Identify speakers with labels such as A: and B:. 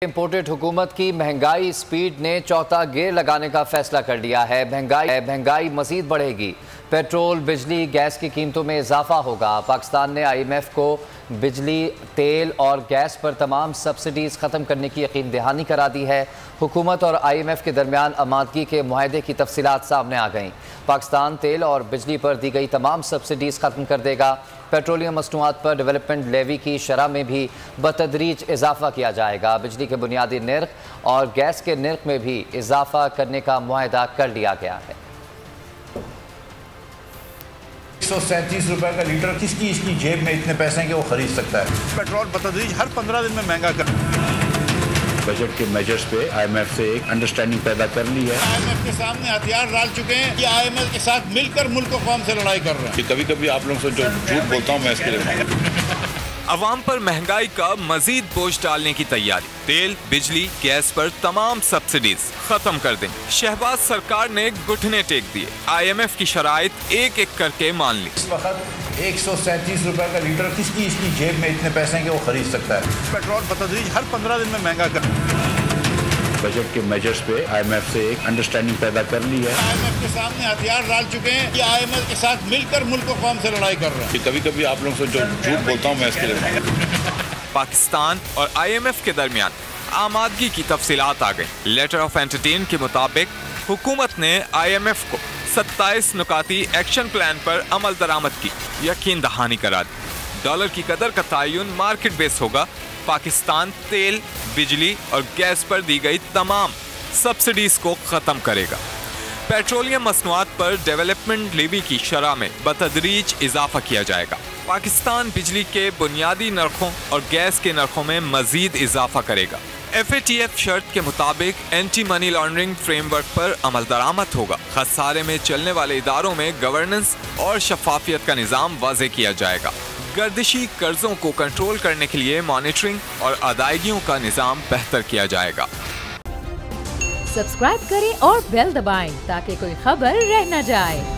A: Imported हुकूमत की महंगाई स्पीड ने चौथा गियर लगाने का फैसला कर लिया है। महंगाई मजीद बढ़ेगी। पेट्रोल, बिजली, गैस की कीमतों में इजाफा होगा। पाकिस्तान ने IMF को बिजली, तेल और गैस पर तमाम सब्सिडीज़ ख़त्म करने की यकीन दहानी करा दी है। हुकूमत और IMF के दरमियान आमादगी के मुआहदे की तफसीलात सामने आ गईं। पाकिस्तान तेल और बिजली पर दी गई तमाम सब्सिडीज़ ख़त्म कर देगा। पेट्रोलियम मसनूआत पर डेवलपमेंट लेवी की शरह में भी बतदरीज इजाफा किया जाएगा। बिजली के बुनियादी निर्ख और गैस के निर्ख में भी इजाफा करने का मुआहदा कर लिया गया है।
B: 137 रुपए का लीटर किसकी इसकी जेब में इतने पैसे हैं कि वो खरीद सकता है।
C: पेट्रोल बतदरीज हर 15 दिन में महंगा कर।
B: बजट के मेजर्स पे IMF से एक अंडरस्टैंडिंग पैदा कर ली है।
C: IMF के सामने हथियार डाल चुके हैं कि IMF के साथ मिलकर मुल्क कौम से लड़ाई कर रहे हैं।
B: कभी कभी आप लोगों से जो झूठ बोलता हूँ मैं इसके लिए
D: अवाम पर महंगाई का मजीद बोझ डालने की तैयारी। तेल, बिजली, गैस पर तमाम सब्सिडीज खत्म कर दें। शहबाज सरकार ने घुटने टेक दिए। IMF की शराइत एक एक करके मान ली।
B: इस वक्त 137 रुपए का लीटर किसकी इसकी जेब में इतने पैसे हैं कि वो खरीद सकता है।
C: पेट्रोल बतदरीज हर 15 दिन में महंगा कर।
B: बजट के मेजर्स पे IMF से एक अंडरस्टैंडिंग पैदा कर ली है।
C: IMF के सामने हथियार डाल चुके हैं कि IMF के साथ मिलकर मुल्क कौम से लड़ाई कर रहे हैं।
B: कभी कभी आप लोगों से जो झूठ बोलता हूँ मैं इसके लिए
D: पाकिस्तान और IMF के दरमियान आमादगी की तफसीलात आ गई। लेटर ऑफ एंटरटेन के मुताबिक हुकूमत ने IMF को 27 नुकाती एक्शन प्लान पर अमल दरामद की यकीन दहानी करा दी। डॉलर की कदर का तयन मार्केट बेस होगा। पाकिस्तान तेल, बिजली और गैस पर दी गई तमाम सब्सिडीज को खत्म करेगा। पेट्रोलियम मसनूआत पर डेवलपमेंट लेवी की शरह में बतदरीज इजाफा किया जाएगा। पाकिस्तान बिजली के बुनियादी नरखों और गैस के नरखों में मजीद इजाफा करेगा। FATF शर्त के मुताबिक एंटी मनी लॉन्ड्रिंग फ्रेमवर्क पर अमल दरामद होगा। खसारे में चलने वाले इदारों में गवर्नेंस और शफाफियत का निज़ाम वाज़े किया जाएगा। गर्दिशी कर्जों को कंट्रोल करने के लिए मॉनिटरिंग और अदायगियों का निज़ाम बेहतर किया जाएगा।
E: सब्सक्राइब करें और बेल दबाएं ताकि कोई खबर रह न जाए।